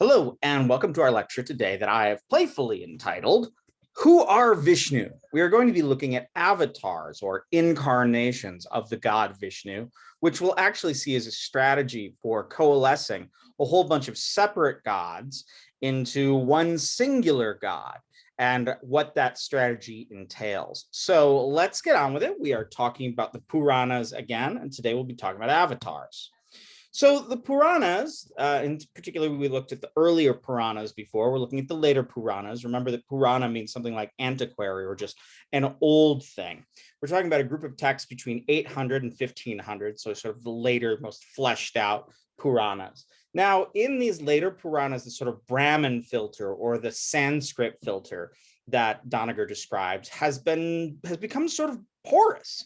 Hello, and welcome to our lecture today that I have playfully entitled, Who Are Vishnu? We are going to be looking at avatars or incarnations of the god Vishnu, which we'll actually see as a strategy for coalescing a whole bunch of separate gods into one singular god and what that strategy entails. So let's get on with it. We are talking about the Puranas again, and today we'll be talking about avatars. So the Puranas, in particular, we looked at the earlier Puranas before. We're looking at the later Puranas. Remember that Purana means something like antiquary or just an old thing. We're talking about a group of texts between 800 and 1500, so sort of the later, most fleshed out Puranas. Now, in these later Puranas, the sort of Brahmin filter or the Sanskrit filter that Doniger describes has become sort of porous.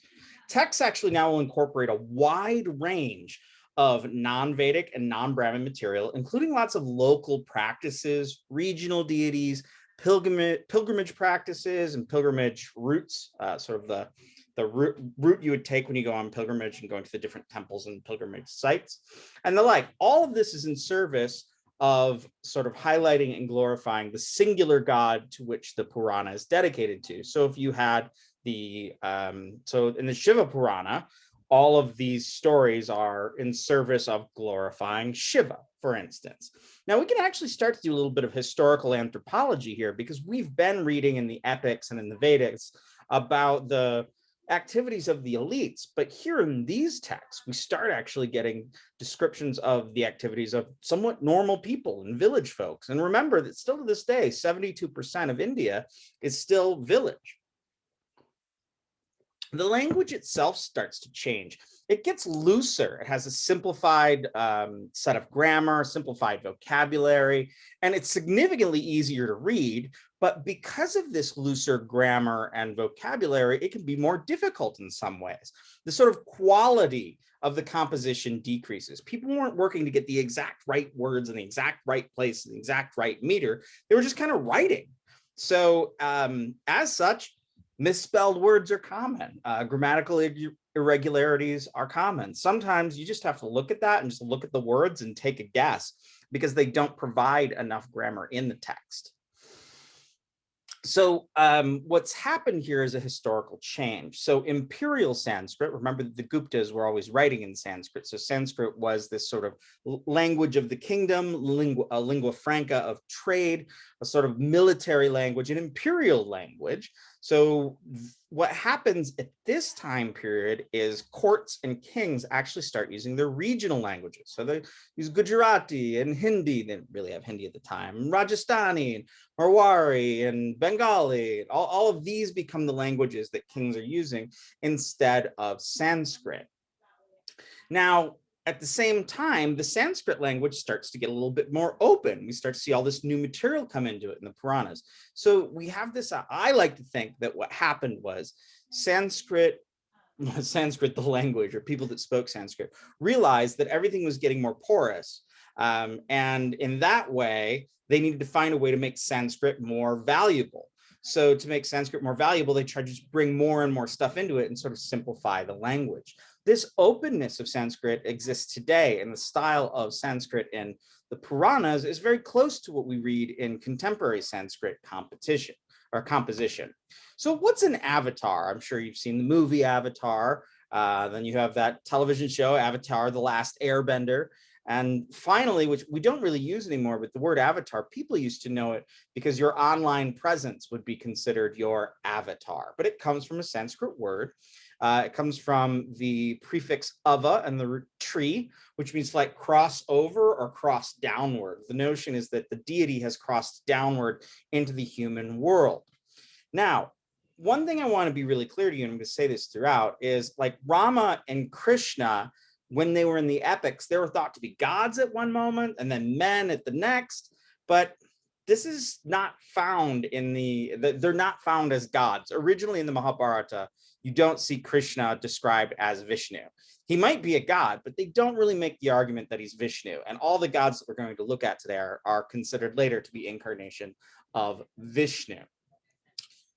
Texts actually now will incorporate a wide range of non-Vedic and non-Brahmin material, including lots of local practices, regional deities, pilgrimage practices, and pilgrimage routes, sort of the route you would take when you go on pilgrimage and going to the different temples and pilgrimage sites, and the like. All of this is in service of sort of highlighting and glorifying the singular god to which the Purana is dedicated to. So if you had so in the Shiva Purana, all of these stories are in service of glorifying Shiva, for instance. Now, we can actually start to do a little bit of historical anthropology here, because we've been reading in the epics and in the Vedas about the activities of the elites. But here in these texts, we start actually getting descriptions of the activities of somewhat normal people and village folks. And remember that still to this day, 72% of India is still village. The language itself starts to change. It gets looser. It has a simplified set of grammar, simplified vocabulary, and it's significantly easier to read. But because of this looser grammar and vocabulary, it can be more difficult in some ways. The sort of quality of the composition decreases. People weren't working to get the exact right words in the exact right place, in the exact right meter. They were just kind of writing. So as such, misspelled words are common. Grammatical irregularities are common. Sometimes you just have to look at that and just look at the words and take a guess, because they don't provide enough grammar in the text. So what's happened here is a historical change. So Imperial Sanskrit, remember that the Guptas were always writing in Sanskrit. So Sanskrit was this sort of language of the kingdom, lingua franca of trade, a sort of military language, an imperial language. So what happens at this time period is courts and kings actually start using their regional languages. So they use Gujarati and Hindi. They didn't really have Hindi at the time. Rajasthani, and Marwari, and Bengali. All of these become the languages that kings are using instead of Sanskrit. Now, at the same time, the Sanskrit language starts to get a little bit more open. We start to see all this new material come into it in the Puranas. So we have this, I like to think that what happened was Sanskrit, the language, or people that spoke Sanskrit, realized that everything was getting more porous. And in that way, they needed to find a way to make Sanskrit more valuable. So to make Sanskrit more valuable, they tried to just bring more and more stuff into it and sort of simplify the language. This openness of Sanskrit exists today, and the style of Sanskrit in the Puranas is very close to what we read in contemporary Sanskrit composition. So what's an avatar? I'm sure you've seen the movie Avatar. Then you have that television show, Avatar, The Last Airbender. And finally, which we don't really use anymore, but the word avatar, people used to know it because your online presence would be considered your avatar. But it comes from a Sanskrit word. It comes from the prefix ava and the root tree, which means like cross over or cross downward. The notion is that the deity has crossed downward into the human world. Now, one thing I want to be really clear to you, and I'm going to say this throughout, is like Rama and Krishna, when they were in the epics, they were thought to be gods at one moment and then men at the next. But this is not found they're not found as gods. Originally in the Mahabharata, you don't see Krishna described as Vishnu. He might be a god, but they don't really make the argument that he's Vishnu. And all the gods that we're going to look at today are considered later to be incarnation of Vishnu.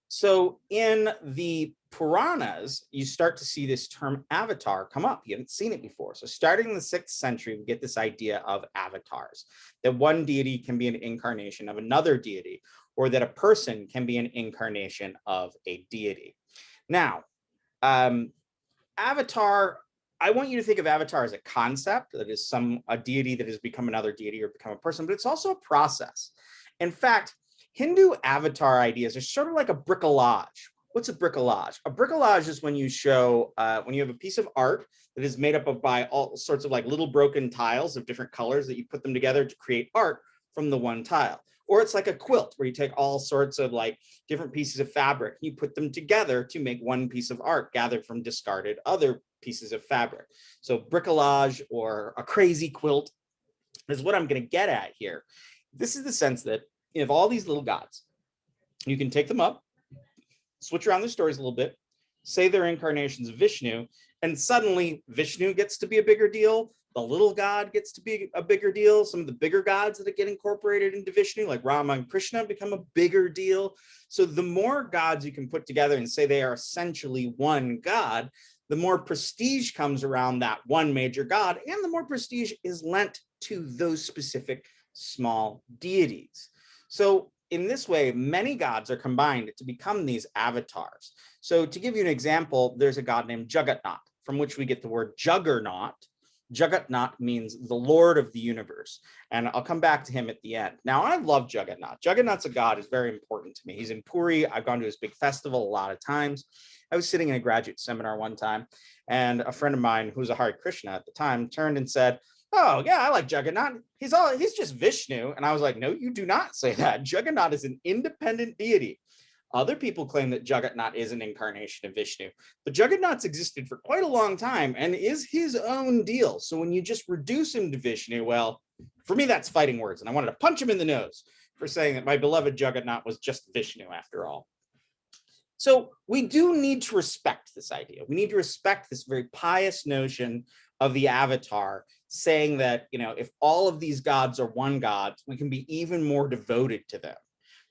So in the Puranas, you start to see this term avatar come up. You haven't seen it before. So starting in the 6th century, we get this idea of avatars, that one deity can be an incarnation of another deity, or that a person can be an incarnation of a deity. Now, avatar, I want you to think of avatar as a concept that is a deity that has become another deity or become a person, but it's also a process. In fact, Hindu avatar ideas are sort of like a bricolage. What's a bricolage? A bricolage is when you show, when you have a piece of art that is made up of by all sorts of like little broken tiles of different colors that you put them together to create art from the one tile. Or it's like a quilt where you take all sorts of like different pieces of fabric, you put them together to make one piece of art gathered from discarded other pieces of fabric. So bricolage or a crazy quilt is what I'm going to get at here. This is the sense that you have all these little gods. You can take them up, switch around their stories a little bit, say they're incarnations of Vishnu, and suddenly Vishnu gets to be a bigger deal. The little god gets to be a bigger deal. Some of the bigger gods that get incorporated into Vishnu, like Rama and Krishna, become a bigger deal. So the more gods you can put together and say they are essentially one god, the more prestige comes around that one major god, and the more prestige is lent to those specific small deities. So in this way, many gods are combined to become these avatars. So to give you an example, there's a god named Jagatnath, from which we get the word juggernaut. Jagatnath means the Lord of the universe. And I'll come back to him at the end. Now, I love Jagatnath. Jagannath's a god who's very important to me. He's in Puri. I've gone to his big festival a lot of times. I was sitting in a graduate seminar one time, and a friend of mine who was a Hare Krishna at the time turned and said, "Oh yeah, I like Jagannath. He's just Vishnu." And I was like, "No, you do not say that. Jagannath is an independent deity." Other people claim that Jagannath is an incarnation of Vishnu, but Jagannath's existed for quite a long time and is his own deal. So when you just reduce him to Vishnu, well, for me, that's fighting words. And I wanted to punch him in the nose for saying that my beloved Jagannath was just Vishnu after all. So we do need to respect this idea. We need to respect this very pious notion of the avatar, saying that, you know, if all of these gods are one god, we can be even more devoted to them.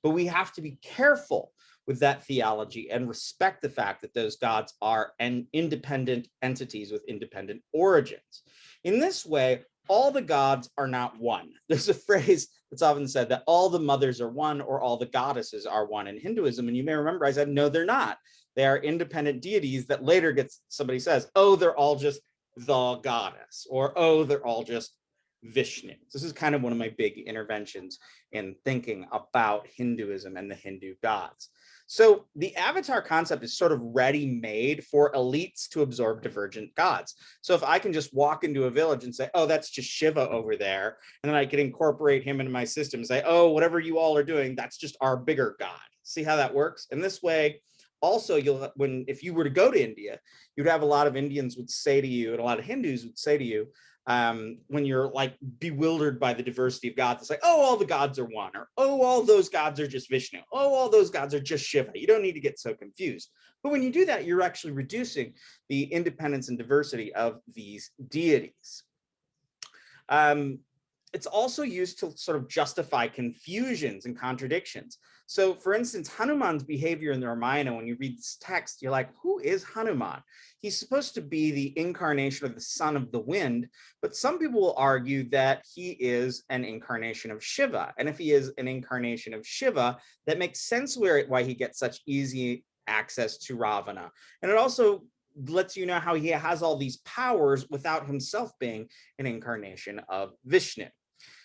But we have to be careful with that theology and respect the fact that those gods are independent entities with independent origins. In this way, all the gods are not one. There's a phrase that's often said that all the mothers are one or all the goddesses are one in Hinduism. And you may remember I said, no, they're not. They are independent deities that later somebody says, oh, they're all just the goddess, or oh, they're all just Vishnu. This is kind of one of my big interventions in thinking about Hinduism and the Hindu gods. So the avatar concept is sort of ready-made for elites to absorb divergent gods. So if I can just walk into a village and say, oh, that's just Shiva over there, and then I can incorporate him into my system and say, oh, whatever you all are doing, that's just our bigger god. See how that works? In this way, also, if you were to go to India, you'd have a lot of Indians would say to you, and a lot of Hindus would say to you, when you're like bewildered by the diversity of gods, it's like, oh, all the gods are one, or oh, all those gods are just Vishnu, oh, all those gods are just Shiva. You don't need to get so confused. But when you do that, you're actually reducing the independence and diversity of these deities. It's also used to sort of justify confusions and contradictions. So for instance, Hanuman's behavior in the Ramayana, when you read this text, you're like, who is Hanuman? He's supposed to be the incarnation of the son of the wind, but some people will argue that he is an incarnation of Shiva. And if he is an incarnation of Shiva, that makes sense why he gets such easy access to Ravana. And it also lets you know how he has all these powers without himself being an incarnation of Vishnu.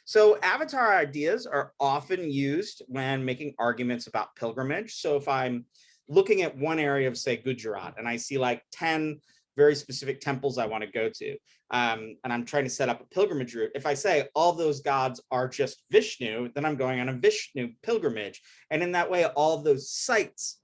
So avatar ideas are often used when making arguments about pilgrimage. So if I'm looking at one area of, say, Gujarat, and I see like 10 very specific temples I want to go to, and I'm trying to set up a pilgrimage route, if I say all those gods are just Vishnu, then I'm going on a Vishnu pilgrimage. And in that way, all of those sites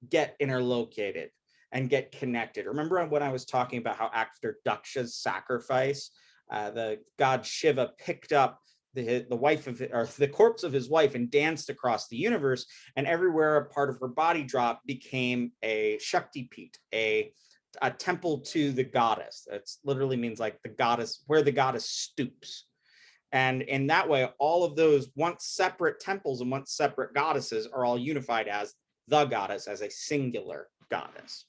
get interlocated and get connected. Remember when I was talking about how after Daksha's sacrifice, the god Shiva picked up the wife of, or the corpse of his wife and danced across the universe, and everywhere a part of her body dropped became a Shakti Peeth, a temple to the goddess. That literally means like the goddess, where the goddess stoops. And in that way, all of those once separate temples and once separate goddesses are all unified as the goddess as a singular goddess.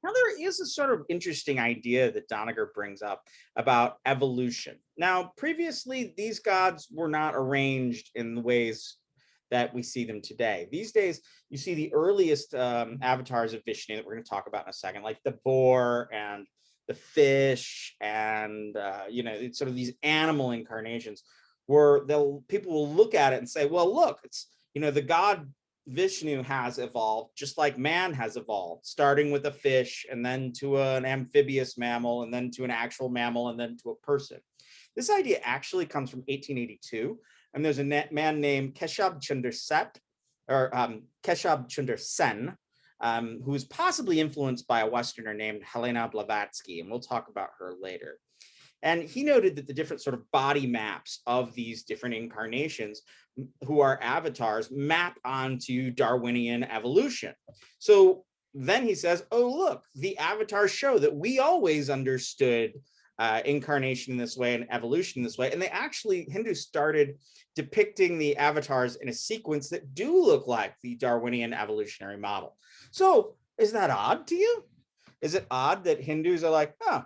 Now, there is a sort of interesting idea that Doniger brings up about evolution. Now, previously, these gods were not arranged in the ways that we see them today. These days, you see the earliest avatars of Vishnu that we're going to talk about in a second, like the boar and the fish, and it's sort of these animal incarnations, where people will look at it and say, well, look, it's the god Vishnu has evolved just like man has evolved, starting with a fish and then to an amphibious mammal and then to an actual mammal and then to a person. This idea actually comes from 1882, and there's a man named Keshab Chunder Sen, who is possibly influenced by a Westerner named Helena Blavatsky, and we'll talk about her later. And he noted that the different sort of body maps of these different incarnations who are avatars map onto Darwinian evolution. So then he says, oh, look, the avatars show that we always understood incarnation in this way and evolution in this way. And Hindus started depicting the avatars in a sequence that do look like the Darwinian evolutionary model. So is that odd to you? Is it odd that Hindus are like, oh,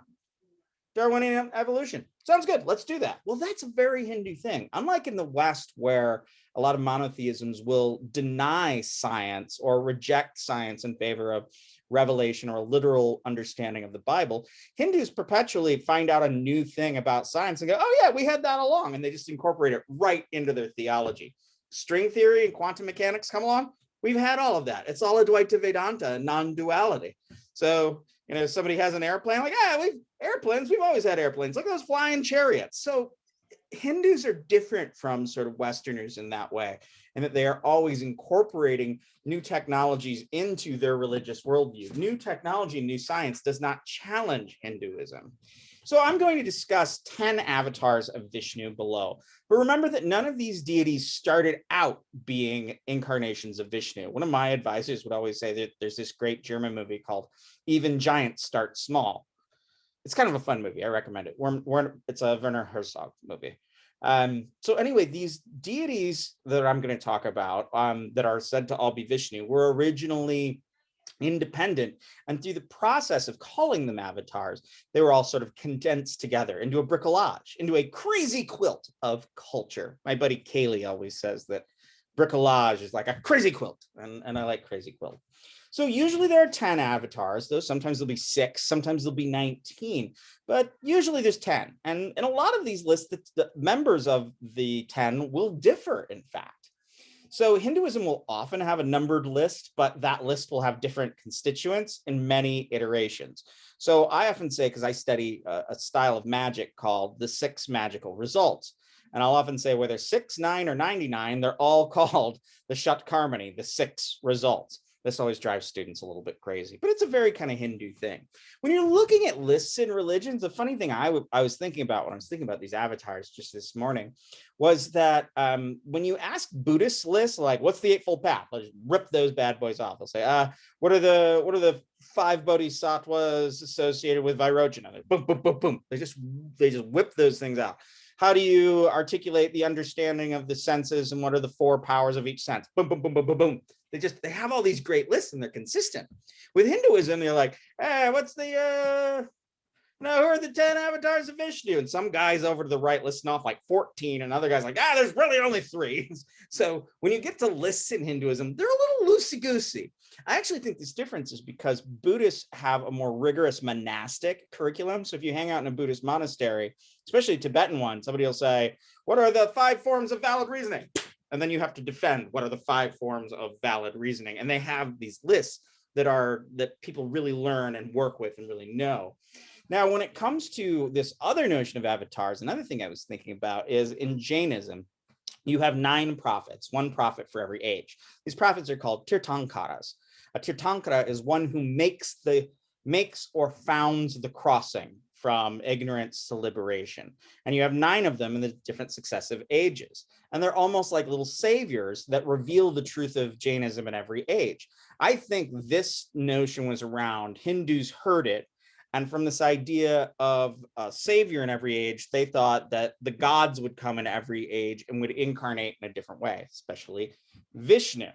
Darwinian evolution, sounds good, let's do that? Well, that's a very Hindu thing. Unlike in the West, where a lot of monotheisms will deny science or reject science in favor of revelation or a literal understanding of the Bible, Hindus perpetually find out a new thing about science and go, oh yeah, we had that along, and they just incorporate it right into their theology. String theory and quantum mechanics come along, we've had all of that. It's all Advaita Vedanta and non-duality. So somebody has an airplane, like, we've always had airplanes. Look at those flying chariots. So Hindus are different from sort of Westerners in that way, and that they are always incorporating new technologies into their religious worldview. New technology, new science does not challenge Hinduism. So I'm going to discuss 10 avatars of Vishnu below. But remember that none of these deities started out being incarnations of Vishnu. One of my advisors would always say that there's this great German movie called Even Giants Start Small. It's kind of a fun movie. I recommend it. It's a Werner Herzog movie. So anyway, these deities that I'm going to talk about that are said to all be Vishnu were originally independent, and through the process of calling them avatars, they were all sort of condensed together into a bricolage, into a crazy quilt of culture. My buddy Kaylee always says that bricolage is like a crazy quilt, and I like crazy quilt. So usually there are 10 avatars, though sometimes there'll be 6, sometimes there'll be 19, but usually there's 10. And in a lot of these lists, the members of the 10 will differ, in fact. So Hinduism will often have a numbered list, but that list will have different constituents in many iterations. So I often say, because I study a style of magic called the 6 magical results, and I'll often say whether 6, 9, or 99, they're all called the Shatkarmani, the 6 results. This always drives students a little bit crazy, but it's a very kind of Hindu thing. When you're looking at lists in religions, the funny thing I was thinking about when I was thinking about these avatars just this morning was that when you ask Buddhist lists, like what's the Eightfold Path, they'll just rip those bad boys off. They'll say, what are the 5 bodhisattvas associated with Vairocana? Boom, boom, boom, boom. They just whip those things out. How do you articulate the understanding of the senses, and what are the 4 powers of each sense? Boom, boom, boom, boom, boom, boom. They have all these great lists, and they're consistent. With Hinduism, they're like, hey, what's the who are the 10 avatars of Vishnu? And some guy's over to the right listing off like 14, and other guy's like, there's really only 3. So when you get to lists in Hinduism, they're a little loosey-goosey. I actually think this difference is because Buddhists have a more rigorous monastic curriculum. So if you hang out in a Buddhist monastery, especially a Tibetan one, somebody will say, what are the 5 forms of valid reasoning? And then you have to defend what are the 5 forms of valid reasoning. And they have these lists that people really learn and work with and really know. Now, when it comes to this other notion of avatars, another thing I was thinking about is in Jainism, you have 9 prophets, 1 prophet for every age. These prophets are called Tirthankaras. A Tirthankara is one who makes or founds the crossing from ignorance to liberation. And you have 9 of them in the different successive ages. And they're almost like little saviors that reveal the truth of Jainism in every age. I think this notion was around, Hindus heard it, and from this idea of a savior in every age, they thought that the gods would come in every age and would incarnate in a different way, especially Vishnu.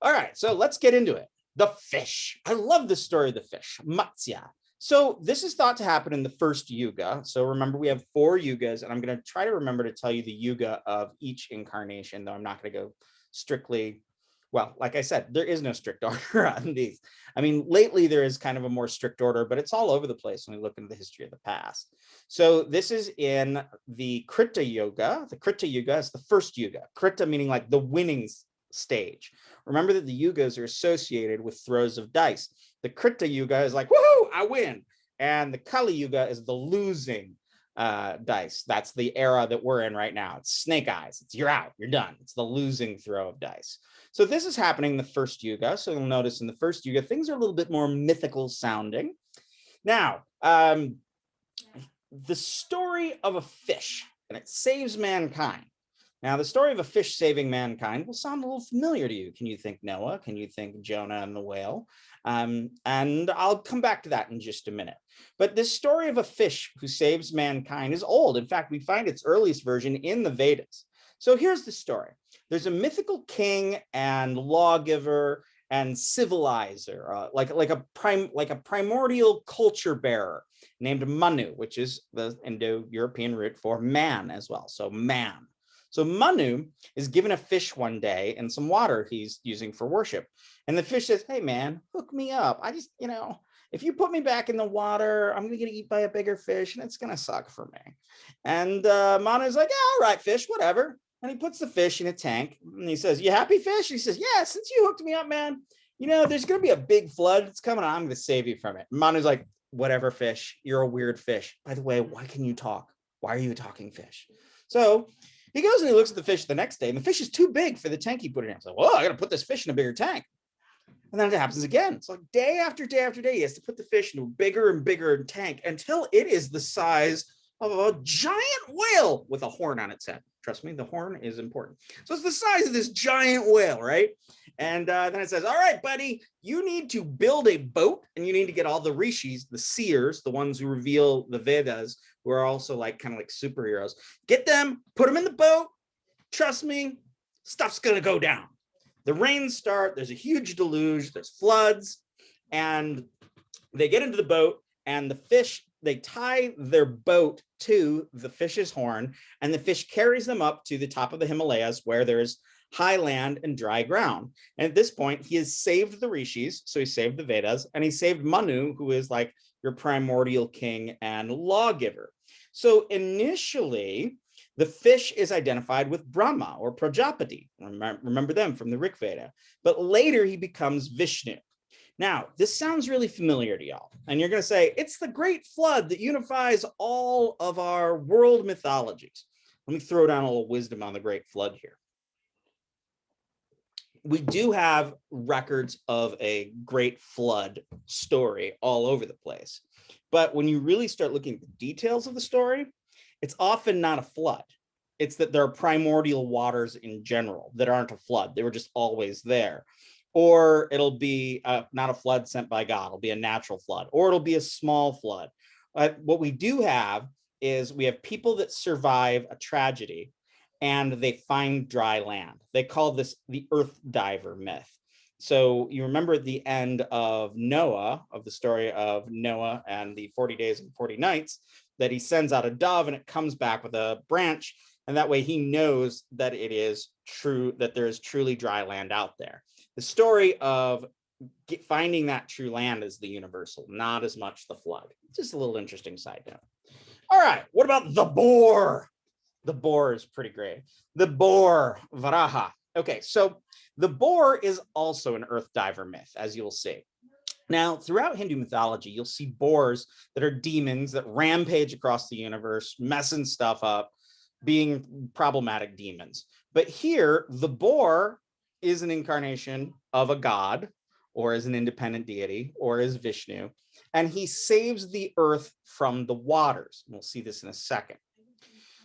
All right, so let's get into it. The fish. I love the story of the fish, Matsya. So this is thought to happen in the first yuga. So remember, we have 4 yugas, and I'm going to try to remember to tell you the yuga of each incarnation, though I'm not going to go strictly. Well, like I said, there is no strict order on these. I mean, lately there is kind of a more strict order, but it's all over the place when we look into the history of the past. So this is in the Krita Yuga. The Krita Yuga is the first yuga. Krita meaning like the winning stage. Remember that the yugas are associated with throws of dice. The Krita Yuga is like, woohoo, I win. And the Kali Yuga is the losing dice. That's the era that we're in right now. It's snake eyes. It's you're out, you're done. It's the losing throw of dice. So this is happening in the first yuga. So you'll notice in the first yuga, things are a little bit more mythical sounding. Now, the story of a fish, and it saves mankind. Now, the story of a fish saving mankind will sound a little familiar to you. Can you think Noah? Can you think Jonah and the whale? And I'll come back to that in just a minute. But this story of a fish who saves mankind is old. In fact, we find its earliest version in the Vedas. So here's the story. There's a mythical king and lawgiver and civilizer, like a primordial culture bearer named Manu, which is the Indo-European root for man as well. So man. So Manu is given a fish one day and some water he's using for worship. And the fish says, hey, man, hook me up. I just, if you put me back in the water, I'm going to get eaten by a bigger fish and it's going to suck for me. And Manu's like, yeah, all right, fish, whatever. And he puts the fish in a tank and he says, you happy, fish? He says, yeah, since you hooked me up, man, there's going to be a big flood. It's coming. I'm going to save you from it. And Manu's like, whatever, fish. You're a weird fish. By the way, why can you talk? Why are you a talking fish? So he goes and he looks at the fish the next day, and the fish is too big for the tank he put it in. So, well, I got to put this fish in a bigger tank. And then it happens again. It's like day after day after day, he has to put the fish into a bigger and bigger tank until it is the size of a giant whale with a horn on its head. Trust me, the horn is important. So it's the size of this giant whale, right? And then it says, all right, buddy, you need to build a boat and you need to get all the rishis, the seers, the ones who reveal the Vedas, who are also kind of like superheroes. Get them, put them in the boat. Trust me, stuff's going to go down. The rains start. There's a huge deluge. There's floods. And they get into the boat and the fish, they tie their boat to the fish's horn and the fish carries them up to the top of the Himalayas where there's high land and dry ground. And at this point, he has saved the rishis. So he saved the Vedas and he saved Manu, who is like your primordial king and lawgiver. So initially, the fish is identified with Brahma or Prajapati. Remember them from the Rig Veda. But later he becomes Vishnu. Now, this sounds really familiar to y'all. And you're going to say, it's the great flood that unifies all of our world mythologies. Let me throw down a little wisdom on the great flood here. We do have records of a great flood story all over the place. But when you really start looking at the details of the story, it's often not a flood. It's that there are primordial waters in general that aren't a flood. They were just always there. Or it'll be not a flood sent by God. It'll be a natural flood. Or it'll be a small flood. What we do have is we have people that survive a tragedy and they find dry land. They call this the earth diver myth. So you remember at the end of Noah, of the story of Noah and the 40 days and 40 nights, that he sends out a dove and it comes back with a branch. And that way he knows that it is true, that there is truly dry land out there. The story of finding that true land is the universal, not as much the flood. Just a little interesting side note. All right, what about the boar? The boar is pretty great. The boar, Varaha. Okay, so the boar is also an earth diver myth, as you'll see. Now, throughout Hindu mythology, you'll see boars that are demons that rampage across the universe, messing stuff up, being problematic demons. But here, the boar is an incarnation of a god, or as an independent deity, or as Vishnu, and he saves the earth from the waters. We'll see this in a second.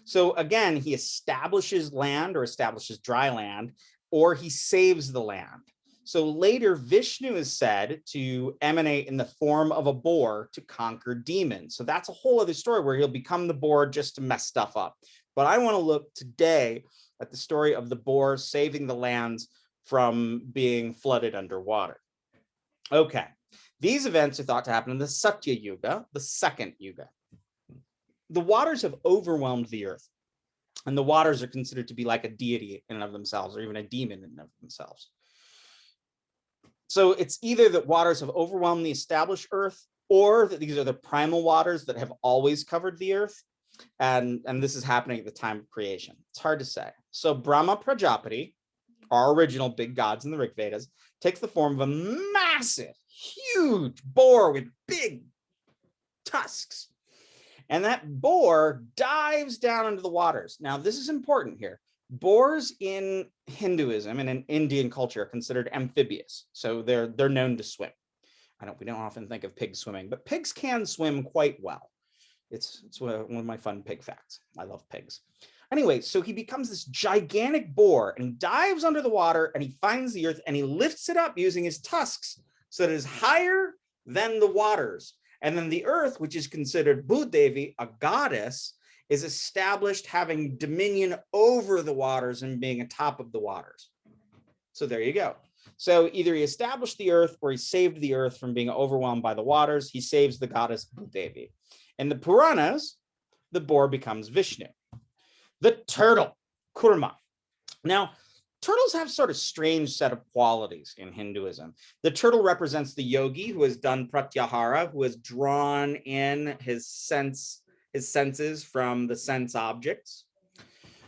So again, he establishes land or establishes dry land, or he saves the land. So later, Vishnu is said to emanate in the form of a boar to conquer demons. So that's a whole other story where he'll become the boar just to mess stuff up. But I want to look today at the story of the boar saving the lands from being flooded underwater. Okay, these events are thought to happen in the Satya Yuga, the second Yuga. The waters have overwhelmed the earth, and the waters are considered to be like a deity in and of themselves, or even a demon in and of themselves. So it's either that waters have overwhelmed the established earth, or that these are the primal waters that have always covered the earth. And this is happening at the time of creation. It's hard to say. So Brahma Prajapati, our original big gods in the Rig Vedas, takes the form of a massive, huge boar with big tusks. And that boar dives down into the waters. Now, this is important here. Boars in Hinduism and in Indian culture are considered amphibious. So they're known to swim. We don't often think of pigs swimming, but pigs can swim quite well. It's one of my fun pig facts. I love pigs. Anyway, so he becomes this gigantic boar and dives under the water, and he finds the earth and he lifts it up using his tusks so that it is higher than the waters. And then the earth, which is considered Bhudevi, a goddess, is established having dominion over the waters and being atop of the waters. So there you go. So either he established the earth or he saved the earth from being overwhelmed by the waters. He saves the goddess Bhudevi. In the Puranas, the boar becomes Vishnu. The turtle, Kurma. Now, turtles have sort of strange set of qualities in Hinduism. The turtle represents the yogi who has done pratyahara, who has drawn in his senses from the sense objects.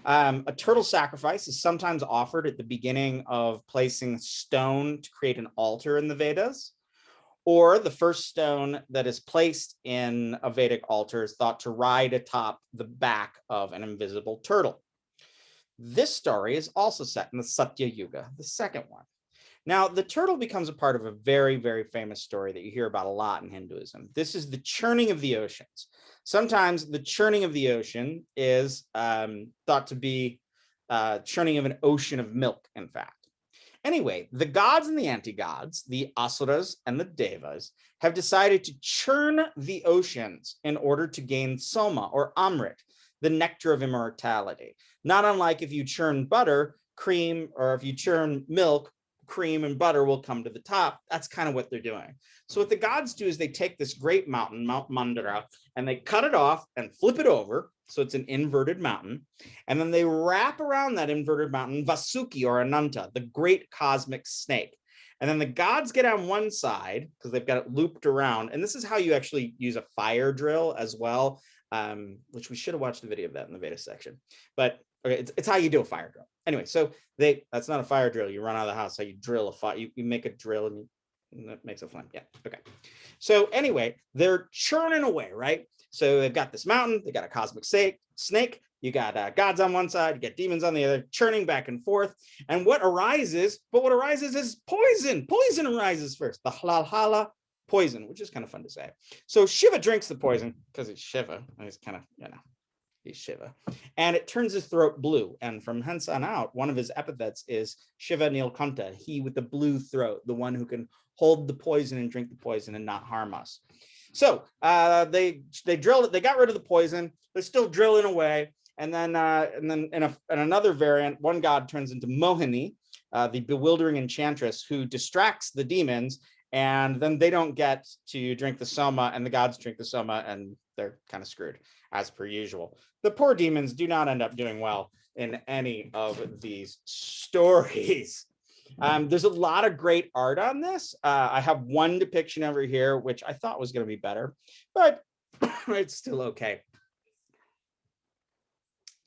A turtle sacrifice is sometimes offered at the beginning of placing stone to create an altar in the Vedas, or the first stone that is placed in a Vedic altar is thought to ride atop the back of an invisible turtle. This story is also set in the Satya Yuga, the second one. Now, the turtle becomes a part of a very, very famous story that you hear about a lot in Hinduism. This is the churning of the oceans. Sometimes the churning of the ocean is thought to be churning of an ocean of milk, in fact. Anyway, the gods and the anti-gods, the asuras and the devas, have decided to churn the oceans in order to gain soma, or amrit, the nectar of immortality. Not unlike if you churn butter, cream, or if you churn milk, cream and butter will come to the top. That's kind of what they're doing. So what the gods do is they take this great mountain, Mount Mandara, and they cut it off and flip it over. So it's an inverted mountain. And then they wrap around that inverted mountain Vasuki, or Ananta, the great cosmic snake. And then the gods get on one side because they've got it looped around. And this is how you actually use a fire drill as well, which we should have watched a video of that in the Veda section. But okay, it's how you do a fire drill. Anyway, so that's not a fire drill. You run out of the house, how you drill a fire. You make a drill and that makes a flame. Yeah, okay. So anyway, they're churning away, right? So they've got this mountain, they got a cosmic snake, you got gods on one side, you get demons on the other, churning back and forth. And what arises is poison. Poison arises first, the halal poison, which is kind of fun to say. So Shiva drinks the poison because he's Shiva, and he's kind of, he's Shiva, and it turns his throat blue. And from hence on out, one of his epithets is Shiva Nilkanta, he with the blue throat, the one who can hold the poison and drink the poison and not harm us. So they drilled it. They got rid of the poison. They're still drilling away, and then in another variant, one god turns into Mohini, the bewildering enchantress who distracts the demons, and then they don't get to drink the soma, and the gods drink the soma, and they're kind of screwed as per usual. The poor demons do not end up doing well in any of these stories. There's a lot of great art on this. I have one depiction over here, which I thought was going to be better, but it's still okay.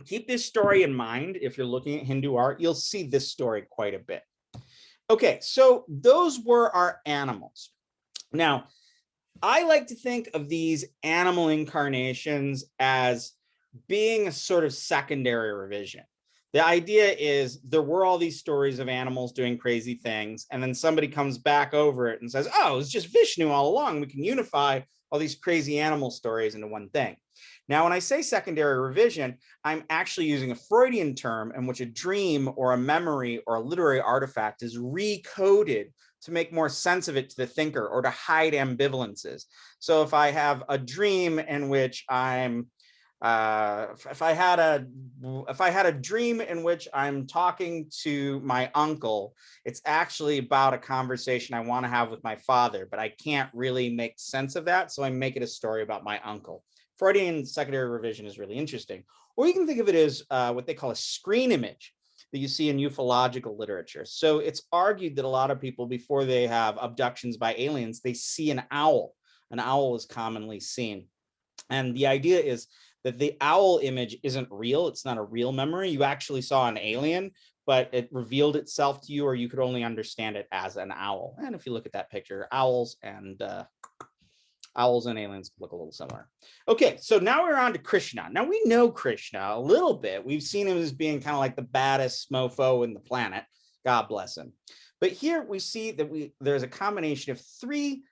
Keep this story in mind. If you're looking at Hindu art, you'll see this story quite a bit. Okay, so those were our animals. Now, I like to think of these animal incarnations as being a sort of secondary revision. The idea is there were all these stories of animals doing crazy things, and then somebody comes back over it and says, oh, it's just Vishnu all along. We can unify all these crazy animal stories into one thing. Now, when I say secondary revision, I'm actually using a Freudian term in which a dream or a memory or a literary artifact is recoded to make more sense of it to the thinker or to hide ambivalences. So if I have a dream in which I'm If I had a dream in which I'm talking to my uncle, it's actually about a conversation I want to have with my father, but I can't really make sense of that, so I make it a story about my uncle. Freudian secondary revision is really interesting. Or you can think of it as what they call a screen image that you see in ufological literature. So it's argued that a lot of people, before they have abductions by aliens, they see an owl. An owl is commonly seen. And the idea is that the owl image isn't real. It's not a real memory. You actually saw an alien, but it revealed itself to you, or you could only understand it as an owl. And if you look at that picture, owls and aliens look a little similar. Okay, so now we're on to Krishna. Now we know Krishna a little bit. We've seen him as being kind of like the baddest mofo in the planet. God bless him. But here we see that there's a combination of three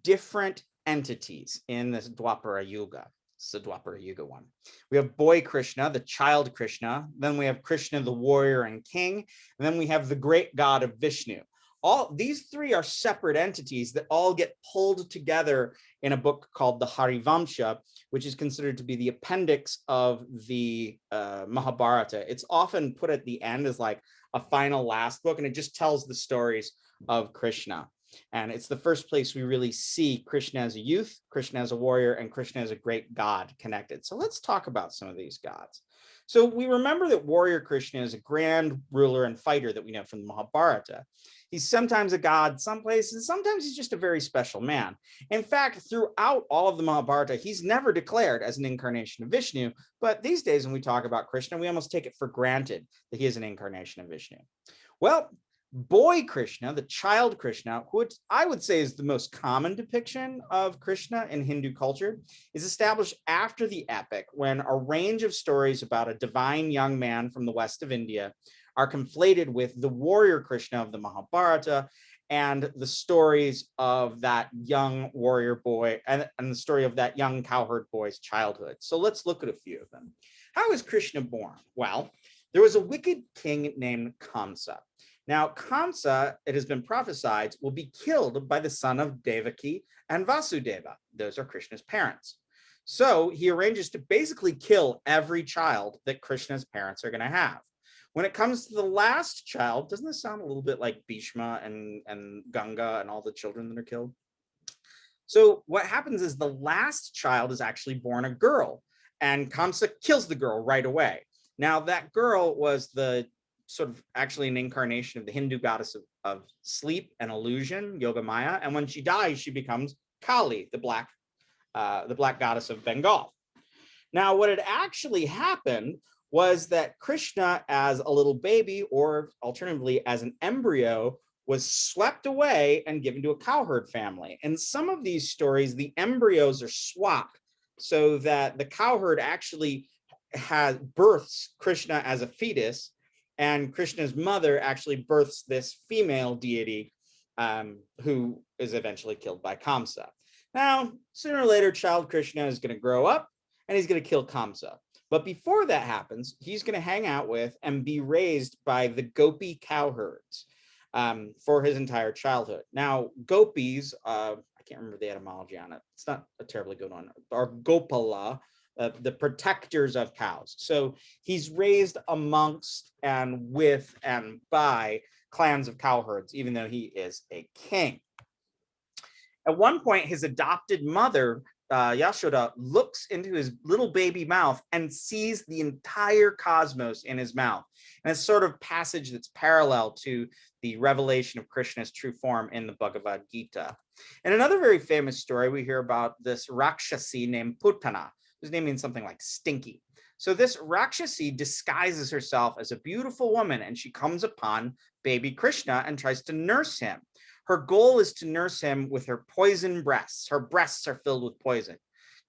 different entities in this Dwapara Yuga. It's the Dwapara Yuga one. We have boy Krishna, the child Krishna. Then we have Krishna, the warrior and king. And then we have the great god of Vishnu. All these three are separate entities that all get pulled together in a book called the Harivamsha, which is considered to be the appendix of the Mahabharata. It's often put at the end as like a final last book, and it just tells the stories of Krishna. And it's the first place we really see Krishna as a youth, Krishna as a warrior, and Krishna as a great god connected. So let's talk about some of these gods. So we remember that warrior Krishna is a grand ruler and fighter that we know from the Mahabharata. He's sometimes a god some places, sometimes he's just a very special man. In fact, throughout all of the Mahabharata, he's never declared as an incarnation of Vishnu, but these days when we talk about Krishna, we almost take it for granted that he is an incarnation of Vishnu. Well, boy Krishna, the child Krishna, which I would say is the most common depiction of Krishna in Hindu culture, is established after the epic, when a range of stories about a divine young man from the west of India are conflated with the warrior Krishna of the Mahabharata and the stories of that young warrior boy and the story of that young cowherd boy's childhood. So let's look at a few of them. How is Krishna born? Well, there was a wicked king named Kamsa. Now, Kamsa, it has been prophesied, will be killed by the son of Devaki and Vasudeva. Those are Krishna's parents. So he arranges to basically kill every child that Krishna's parents are going to have. When it comes to the last child, doesn't this sound a little bit like Bhishma and Ganga and all the children that are killed? So what happens is the last child is actually born a girl, and Kamsa kills the girl right away. Now, that girl was the sort of actually an incarnation of the Hindu goddess of sleep and illusion, Yogamaya. And when she dies, she becomes Kali, the black goddess of Bengal. Now, what had actually happened was that Krishna, as a little baby, or alternatively as an embryo, was swept away and given to a cowherd family. In some of these stories, the embryos are swapped so that the cowherd actually births Krishna as a fetus, and Krishna's mother actually births this female deity who is eventually killed by Kamsa. Now, sooner or later, child Krishna is going to grow up and he's going to kill Kamsa. But before that happens, he's going to hang out with and be raised by the Gopi cowherds for his entire childhood. Now, gopis, I can't remember the etymology on it. It's not a terribly good one. Are Gopala, the protectors of cows. So he's raised amongst and with and by clans of cowherds, even though he is a king. At one point, his adopted mother, Yashoda, looks into his little baby mouth and sees the entire cosmos in his mouth. And it's sort of passage that's parallel to the revelation of Krishna's true form in the Bhagavad Gita. And another very famous story, we hear about this Rakshasi named Putana, whose name means something like stinky. So this Rakshasi disguises herself as a beautiful woman, and she comes upon baby Krishna and tries to nurse him. Her goal is to nurse him with her poison breasts. Her breasts are filled with poison.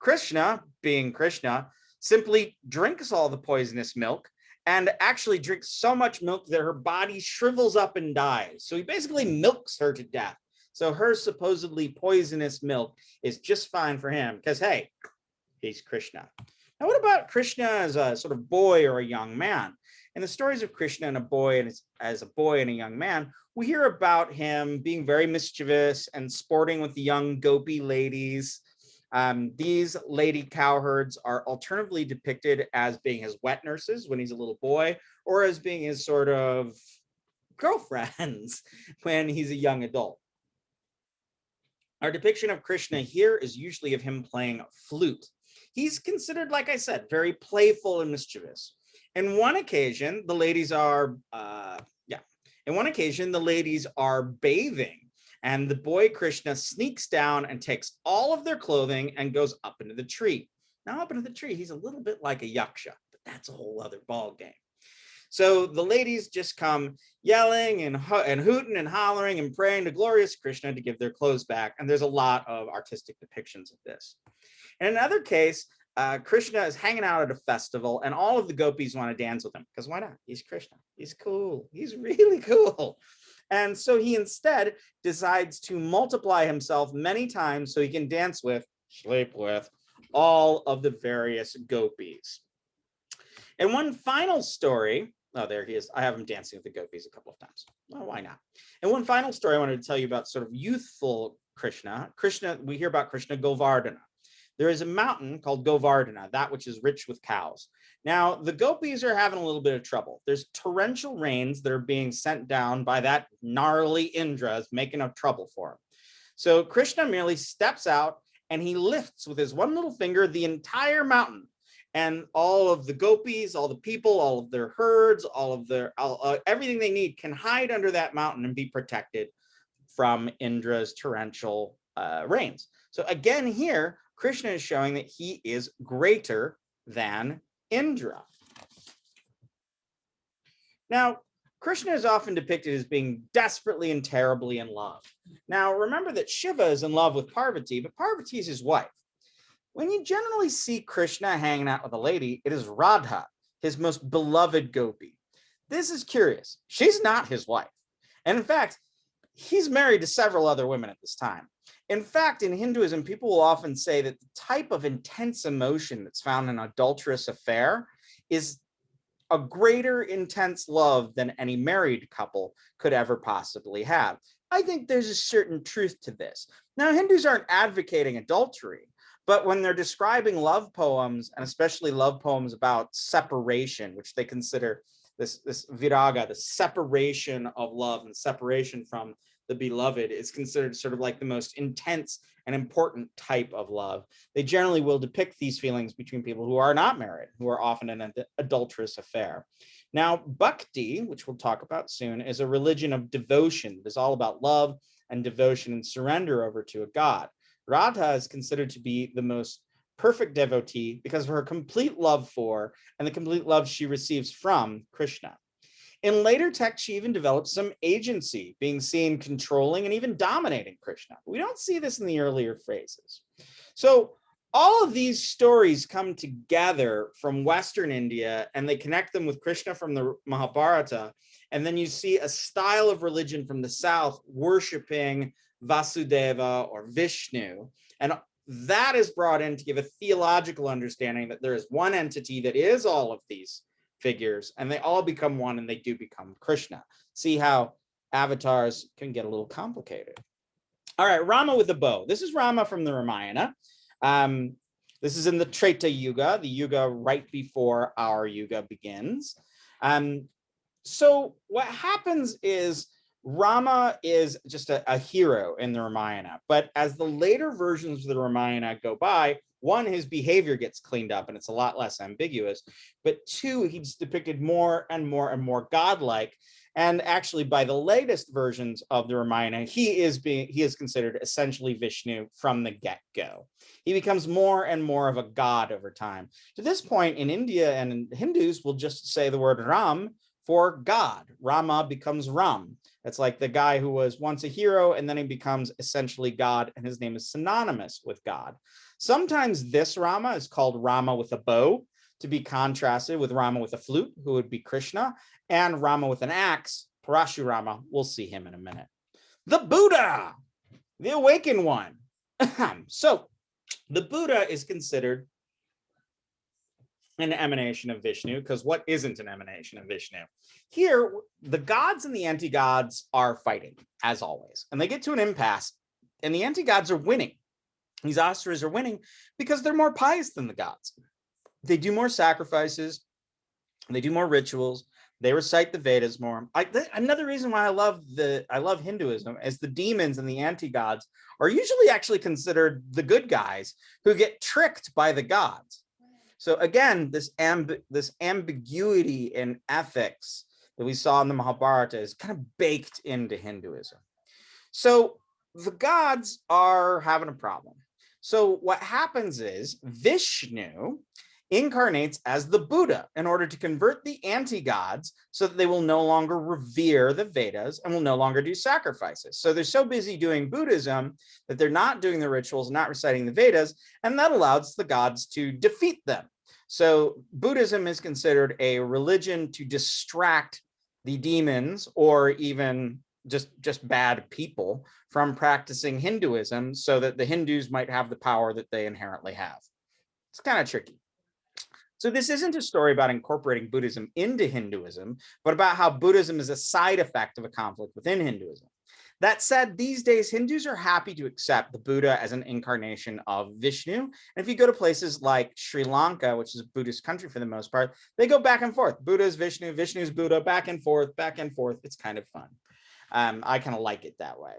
Krishna, being Krishna, simply drinks all the poisonous milk and actually drinks so much milk that her body shrivels up and dies. So he basically milks her to death. So her supposedly poisonous milk is just fine for him because, hey, he's Krishna. Now, what about Krishna as a sort of boy or a young man? In the stories of Krishna and a boy, and as a boy and a young man, we hear about him being very mischievous and sporting with the young gopi ladies. These lady cowherds are alternatively depicted as being his wet nurses when he's a little boy, or as being his sort of girlfriends when he's a young adult. Our depiction of Krishna here is usually of him playing flute. He's considered, like I said, very playful and mischievous. In one occasion, the ladies are, bathing, and the boy Krishna sneaks down and takes all of their clothing and goes up into the tree. Now, up into the tree, he's a little bit like a yaksha, but that's a whole other ball game. So the ladies just come yelling and hooting and hollering and praying to glorious Krishna to give their clothes back. And there's a lot of artistic depictions of this. In another case, Krishna is hanging out at a festival and all of the gopis want to dance with him because why not? He's Krishna. He's cool. He's really cool. And so he instead decides to multiply himself many times so he can dance with, sleep with, all of the various gopis. And one final story, oh, there he is. I have him dancing with the gopis a couple of times. Well, why not? And one final story I wanted to tell you about sort of youthful Krishna. We hear about Krishna Govardhana. There is a mountain called Govardhana, that which is rich with cows. Now, the gopis are having a little bit of trouble. There's torrential rains that are being sent down by that gnarly Indra, making a trouble for him. So Krishna merely steps out and he lifts with his one little finger the entire mountain. And all of the gopis, all the people, all of their herds, all of their everything they need can hide under that mountain and be protected from Indra's torrential rains. So again, here, Krishna is showing that he is greater than Indra. Now, Krishna is often depicted as being desperately and terribly in love. Now, remember that Shiva is in love with Parvati, but Parvati is his wife. When you generally see Krishna hanging out with a lady, it is Radha, his most beloved gopi. This is curious. She's not his wife. And in fact, he's married to several other women at this time. In fact, in Hinduism, people will often say that the type of intense emotion that's found in an adulterous affair is a greater intense love than any married couple could ever possibly have. I think there's a certain truth to this. Now, Hindus aren't advocating adultery, but when they're describing love poems, and especially love poems about separation, which they consider this viraga, the separation of love and separation from the beloved, is considered sort of like the most intense and important type of love. They generally will depict these feelings between people who are not married, who are often in an adulterous affair. Now, Bhakti, which we'll talk about soon, is a religion of devotion. It is all about love and devotion and surrender over to a god. Radha is considered to be the most perfect devotee because of her complete love for and the complete love she receives from Krishna. In later texts, she even develops some agency, being seen controlling and even dominating Krishna. We don't see this in the earlier phases. So all of these stories come together from Western India and they connect them with Krishna from the Mahabharata. And then you see a style of religion from the South worshiping Vasudeva or Vishnu. And that is brought in to give a theological understanding that there is one entity that is all of these figures, and they all become one, and they do become Krishna. See how avatars can get a little complicated. All right, Rama with a bow. This is Rama from the Ramayana. This is in the Treta Yuga, the Yuga right before our Yuga begins. So what happens is Rama is just a hero in the Ramayana, but as the later versions of the Ramayana go by, one, his behavior gets cleaned up and it's a lot less ambiguous, but two, he's depicted more and more and more godlike. And actually, by the latest versions of the Ramayana, he is considered essentially Vishnu from the get-go. He becomes more and more of a god over time. To this point, in India and in Hindus will just say the word Ram for God. Rama becomes Ram. It's like the guy who was once a hero and then he becomes essentially God, and his name is synonymous with God. Sometimes this Rama is called Rama with a bow, to be contrasted with Rama with a flute, who would be Krishna, and Rama with an axe, Parasurama. We'll see him in a minute. The Buddha, the awakened one. So the Buddha is considered an emanation of Vishnu, because what isn't an emanation of Vishnu? Here, the gods and the anti-gods are fighting, as always, and they get to an impasse, and the anti-gods are winning. These asuras are winning because they're more pious than the gods. They do more sacrifices, they do more rituals, they recite the Vedas more. Another reason why I love Hinduism is the demons and the anti-gods are usually actually considered the good guys who get tricked by the gods. So again, this ambiguity in ethics that we saw in the Mahabharata is kind of baked into Hinduism. So the gods are having a problem. So what happens is Vishnu incarnates as the Buddha in order to convert the anti-gods so that they will no longer revere the Vedas and will no longer do sacrifices. So they're so busy doing Buddhism that they're not doing the rituals, not reciting the Vedas, and that allows the gods to defeat them. So Buddhism is considered a religion to distract the demons or even just bad people from practicing Hinduism so that the Hindus might have the power that they inherently have. It's kind of tricky. So this isn't a story about incorporating Buddhism into Hinduism, but about how Buddhism is a side effect of a conflict within Hinduism. That said, these days, Hindus are happy to accept the Buddha as an incarnation of Vishnu. And if you go to places like Sri Lanka, which is a Buddhist country for the most part, they go back and forth. Buddha is Vishnu, Vishnu is Buddha, back and forth, back and forth. It's kind of fun. I kind of like it that way.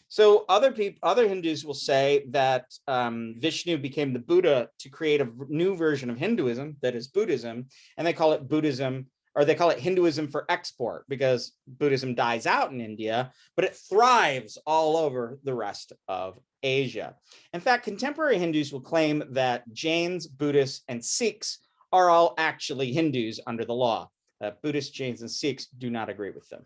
So other Hindus will say that Vishnu became the Buddha to create a new version of Hinduism, that is Buddhism, and they call it Buddhism, or they call it Hinduism for export, because Buddhism dies out in India, but it thrives all over the rest of Asia. In fact, contemporary Hindus will claim that Jains, Buddhists, and Sikhs are all actually Hindus under the law. Buddhists, Jains, and Sikhs do not agree with them.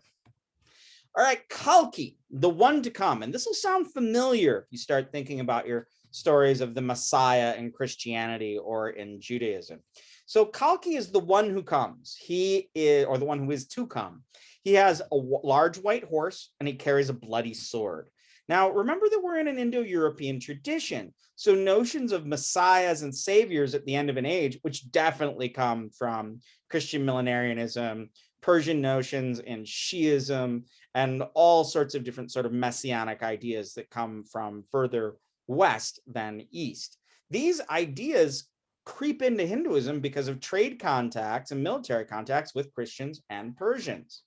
All right, Kalki, the one to come. And this will sound familiar if you start thinking about your stories of the Messiah in Christianity or in Judaism. So Kalki is the one who comes. He is, or the one who is to come. He has a large white horse and he carries a bloody sword. Now, remember that we're in an Indo-European tradition. So notions of messiahs and saviors at the end of an age, which definitely come from Christian millenarianism, Persian notions, and Shiism, and all sorts of different sort of messianic ideas that come from further west than east. These ideas creep into Hinduism because of trade contacts and military contacts with Christians and Persians.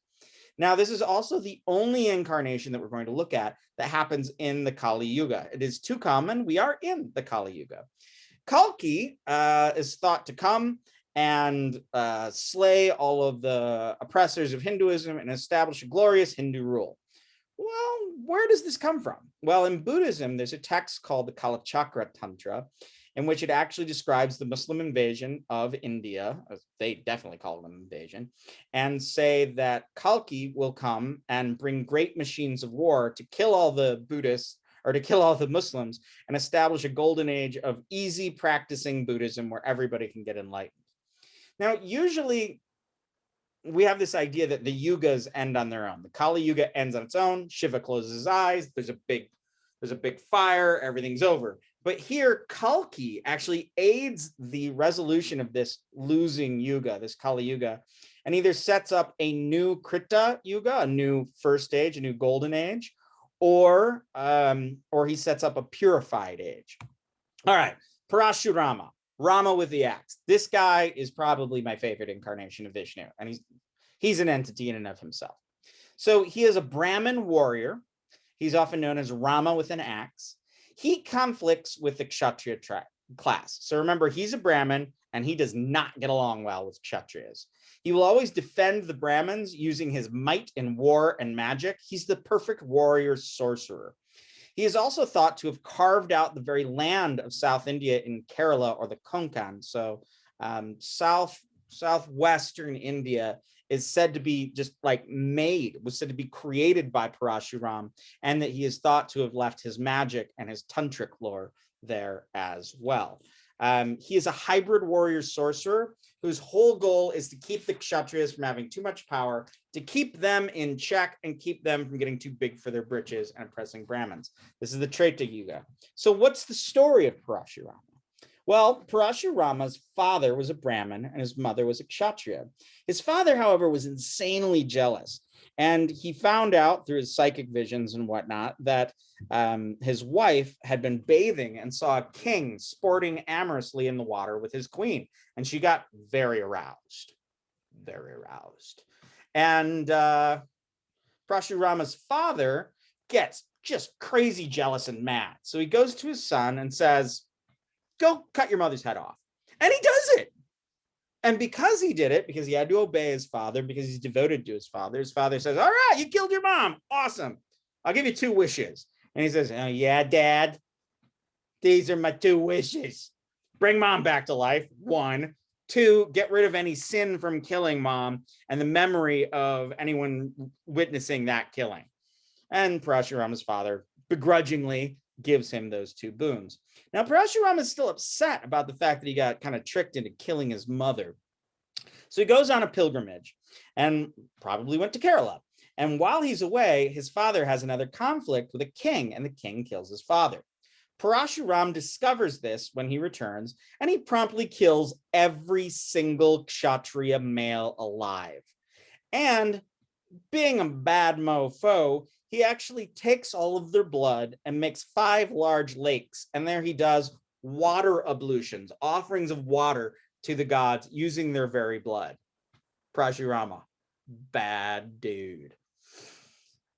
Now, this is also the only incarnation that we're going to look at that happens in the Kali Yuga. It is too common. We are in the Kali Yuga. Kalki is thought to come and slay all of the oppressors of Hinduism and establish a glorious Hindu rule. Well, where does this come from? Well, in Buddhism, there's a text called the Kalachakra Tantra, in which it actually describes the Muslim invasion of India, as they definitely call it an invasion, and say that Kalki will come and bring great machines of war to kill all the Buddhists or to kill all the Muslims and establish a golden age of easy practicing Buddhism where everybody can get enlightened. Now, usually we have this idea that the yugas end on their own. The Kali Yuga ends on its own. Shiva closes his eyes. There's a big fire. Everything's over. But here, Kalki actually aids the resolution of this losing yuga, this Kali Yuga, and either sets up a new Krita Yuga, a new first age, a new golden age, or he sets up a purified age. All right, Parasurama. Rama with the axe. This guy is probably my favorite incarnation of Vishnu, and he's an entity in and of himself. So he is a Brahmin warrior. He's often known as Rama with an axe. He conflicts with the Kshatriya class. So remember, he's a Brahmin, and he does not get along well with Kshatriyas. He will always defend the Brahmins using his might in war and magic. He's the perfect warrior sorcerer. He is also thought to have carved out the very land of South India in Kerala, or the Konkan. So southwestern India is said to be just like was said to be created by Parasurama, and that he is thought to have left his magic and his tantric lore there as well. He is a hybrid warrior sorcerer whose whole goal is to keep the Kshatriyas from having too much power, to keep them in check and keep them from getting too big for their britches and oppressing Brahmins. This is the Treta Yuga. So what's the story of Parasurama? Well, Parasurama's father was a Brahmin and his mother was a Kshatriya. His father, however, was insanely jealous. And he found out through his psychic visions and whatnot that his wife had been bathing and saw a king sporting amorously in the water with his queen. And she got very aroused, very aroused. And Parashurama's father gets just crazy jealous and mad. So he goes to his son and says, go cut your mother's head off. And he does it. And because he did it, because he had to obey his father, because he's devoted to his father says, all right, you killed your mom. Awesome. I'll give you 2 wishes. And he says, oh, yeah, Dad, these are my 2 wishes. Bring mom back to life, 1. 2, get rid of any sin from killing mom and the memory of anyone witnessing that killing. And Parashurama's father begrudgingly gives him those 2 boons. Now, Parashurama is still upset about the fact that he got kind of tricked into killing his mother. So he goes on a pilgrimage and probably went to Kerala. And while he's away, his father has another conflict with a king, and the king kills his father. Parashuram discovers this when he returns, and he promptly kills every single Kshatriya male alive. And being a bad mofo, he actually takes all of their blood and makes 5 large lakes. And there he does water ablutions, offerings of water to the gods using their very blood. Parashurama, bad dude.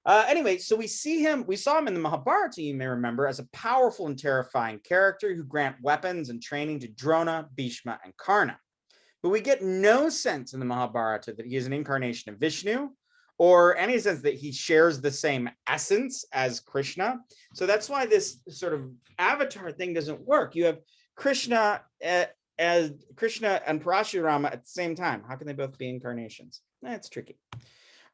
Anyway, so we saw him in the Mahabharata, you may remember, as a powerful and terrifying character who grant weapons and training to Drona, Bhishma, and Karna. But we get no sense in the Mahabharata that he is an incarnation of Vishnu, or any sense that he shares the same essence as Krishna. So that's why this sort of avatar thing doesn't work. You have Krishna as Krishna and Parashurama at the same time. How can they both be incarnations? It's tricky.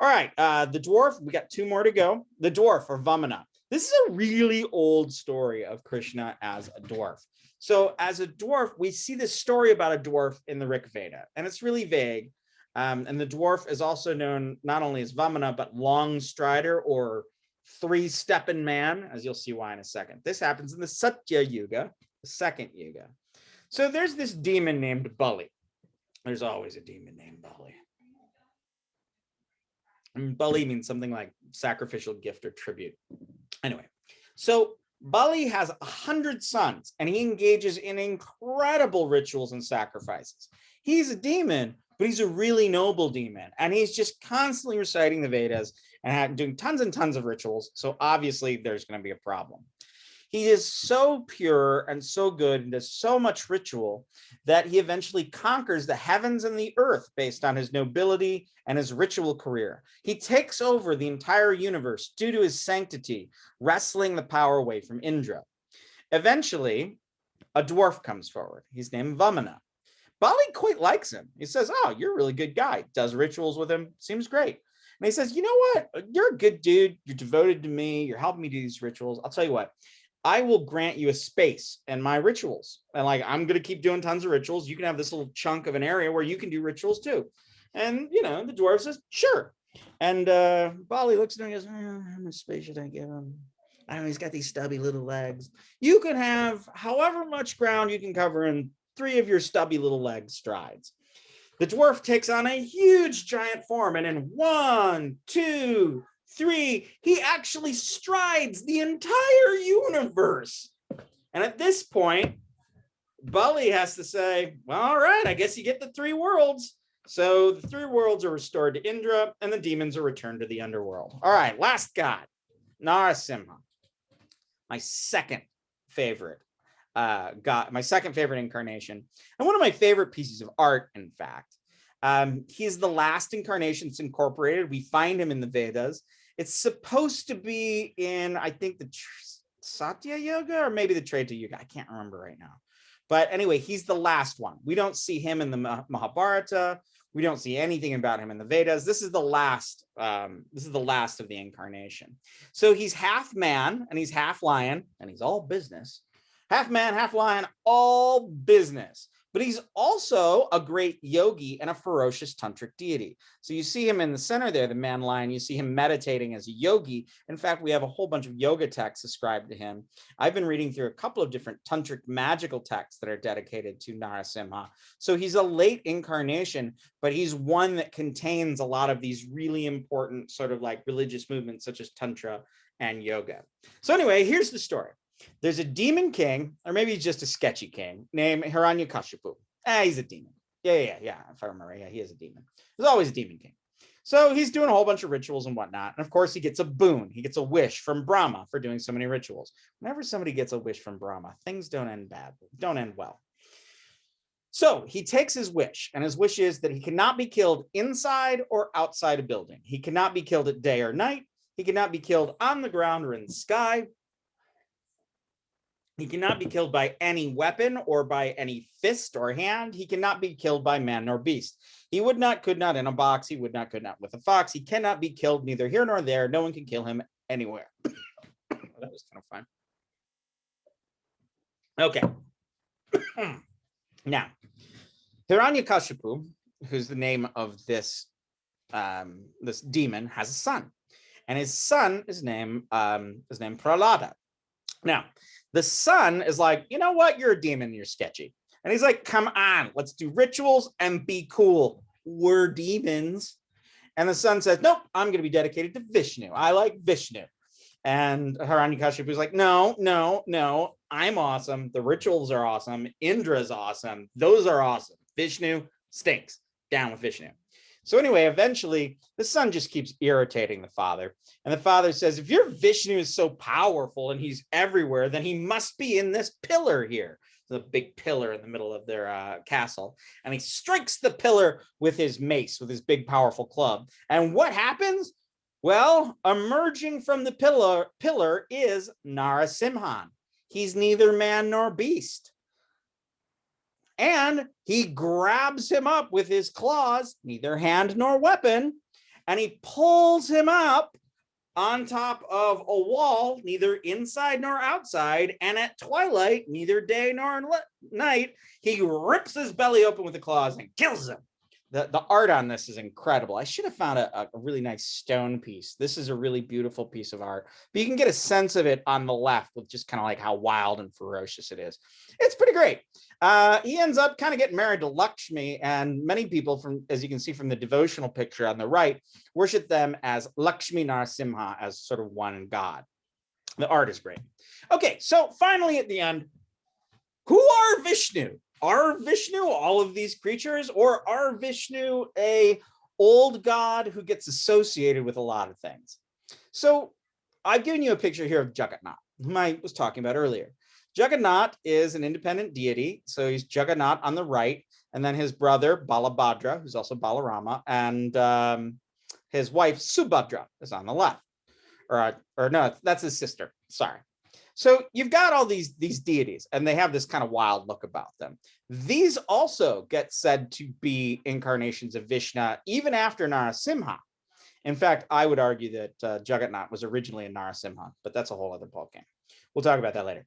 All right, the dwarf, we got 2 more to go. The dwarf, or Vamana. This is a really old story of Krishna as a dwarf. So as a dwarf, we see this story about a dwarf in the Rig Veda, and it's really vague. And the dwarf is also known not only as Vamana, but long strider or 3-stepping man, as you'll see why in a second. This happens in the Satya Yuga, the 2nd Yuga. So there's this demon named Bali. There's always a demon named Bali. And Bali means something like sacrificial gift or tribute. Anyway, so Bali has 100 sons, and he engages in incredible rituals and sacrifices. He's a demon, but he's a really noble demon, and he's just constantly reciting the Vedas and doing tons and tons of rituals. So obviously there's going to be a problem. He is so pure and so good and does so much ritual that he eventually conquers the heavens and the earth based on his nobility and his ritual career. He takes over the entire universe due to his sanctity, wresting the power away from Indra. Eventually, a dwarf comes forward. He's named Vamana. Bali quite likes him. He says, oh, you're a really good guy. Does rituals with him. Seems great. And he says, you know what? You're a good dude. You're devoted to me. You're helping me do these rituals. I'll tell you what. I will grant you a space in my rituals. And like, I'm going to keep doing tons of rituals. You can have this little chunk of an area where you can do rituals too. And, you know, the dwarf says, sure. And Bali looks at him and goes, how much space should I give him? I don't know, he's got these stubby little legs. You can have however much ground you can cover in 3 of your stubby little leg strides. The dwarf takes on a huge giant form, and in 1, 2, 3, he actually strides the entire universe. And at this point, Bali has to say, well, all right, I guess you get the 3 worlds. So the 3 worlds are restored to Indra, and the demons are returned to the underworld. All right, last god, Narasimha. My second favorite god, my second favorite incarnation, and one of my favorite pieces of art, in fact. He's the last incarnation that's incorporated. We find him in the Vedas. It's supposed to be in, I think, the Satya Yuga or maybe the Treta Yuga. I can't remember right now. But anyway, he's the last one. We don't see him in the Mahabharata. We don't see anything about him in the Vedas. This is the last. This is the last of the incarnation. So he's half man and he's half lion, and he's all business. Half man, half lion, all business. but he's also a great yogi and a ferocious tantric deity. So you see him in the center there, the man lion, you see him meditating as a yogi. In fact, we have a whole bunch of yoga texts ascribed to him. I've been reading through a couple of different tantric magical texts that are dedicated to Narasimha. So he's a late incarnation, but he's one that contains a lot of these really important sort of like religious movements such as Tantra and yoga. So anyway, here's the story. There's a demon king, or maybe he's just a sketchy king, named Hiranyakashipu. He's a demon. Yeah. If I remember, yeah, he is a demon. There's always a demon king. So he's doing a whole bunch of rituals and whatnot. And of course, he gets a boon. He gets a wish from Brahma for doing so many rituals. Whenever somebody gets a wish from Brahma, things don't end well. So he takes his wish, and his wish is that he cannot be killed inside or outside a building. He cannot be killed at day or night. He cannot be killed on the ground or in the sky. He cannot be killed by any weapon or by any fist or hand. He cannot be killed by man nor beast. He would not, could not in a box. He would not, could not with a fox. He cannot be killed neither here nor there. No one can kill him anywhere. That was kind of fun. Okay. Now, Hiranyakashipu, who's the name of this demon, has a son. And his son is named Prahlada. Now, the son is like, you know what? You're a demon. You're sketchy. And he's like, come on, let's do rituals and be cool. We're demons. And the son says, nope, I'm going to be dedicated to Vishnu. I like Vishnu. And Hiranyakashipu is like, no, I'm awesome. The rituals are awesome. Indra's awesome. Those are awesome. Vishnu stinks. Down with Vishnu. So anyway, eventually, the son just keeps irritating the father. And the father says, if your Vishnu is so powerful and he's everywhere, then he must be in this pillar here. The big pillar in the middle of their castle. And he strikes the pillar with his mace, with his big, powerful club. And what happens? Well, emerging from the pillar is Narasimhan. He's neither man nor beast. And he grabs him up with his claws, neither hand nor weapon, and he pulls him up on top of a wall, neither inside nor outside, and at twilight, neither day nor night, he rips his belly open with the claws and kills him. The art on this is incredible. I should have found a really nice stone piece. This is a really beautiful piece of art, but you can get a sense of it on the left with just kind of like how wild and ferocious it is. It's pretty great. He ends up kind of getting married to Lakshmi, and many people, as you can see from the devotional picture on the right, worship them as Lakshmi Narasimha, as sort of one god. The art is great. Okay, so finally at the end, who are Vishnu? Are Vishnu all of these creatures, or are Vishnu a old god who gets associated with a lot of things? So I've given you a picture here of Jagannath, whom I was talking about earlier. Jagannath is an independent deity. So he's Jagannath on the right, and then his brother Balabhadra, who's also Balarama, and his wife Subhadra is on the left. Or no, that's his sister. Sorry. So you've got all these deities, and they have this kind of wild look about them. These also get said to be incarnations of Vishnu, even after Narasimha. In fact, I would argue that Jagannath was originally a Narasimha, but that's a whole other ballgame. We'll talk about that later.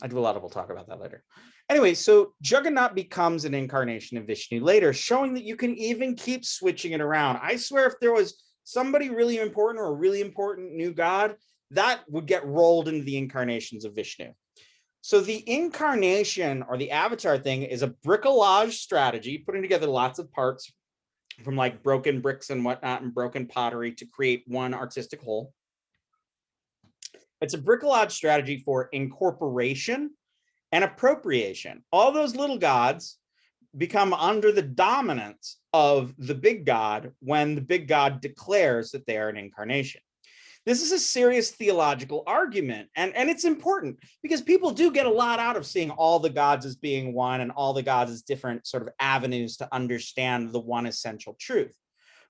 We'll talk about that later. Anyway, so Jagannath becomes an incarnation of Vishnu later, showing that you can even keep switching it around. I swear if there was somebody really important or a really important new god, that would get rolled into the incarnations of Vishnu. So the incarnation or the avatar thing is a bricolage strategy, putting together lots of parts from like broken bricks and whatnot and broken pottery to create one artistic whole. It's a bricolage strategy for incorporation and appropriation. All those little gods become under the dominance of the big god when the big god declares that they are an incarnation. This is a serious theological argument, and it's important because people do get a lot out of seeing all the gods as being one and all the gods as different sort of avenues to understand the one essential truth.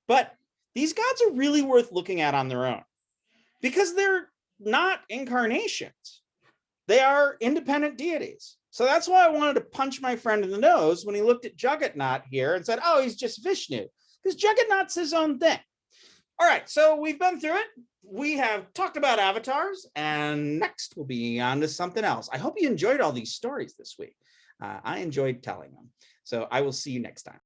But these gods are really worth looking at on their own because they're not incarnations. They are independent deities. So that's why I wanted to punch my friend in the nose when he looked at Jagannath here and said, oh, he's just Vishnu, because Jagannath's his own thing. All right, so we've been through it. We have talked about avatars, and next we'll be on to something else. I hope you enjoyed all these stories this week. I enjoyed telling them. So I will see you next time.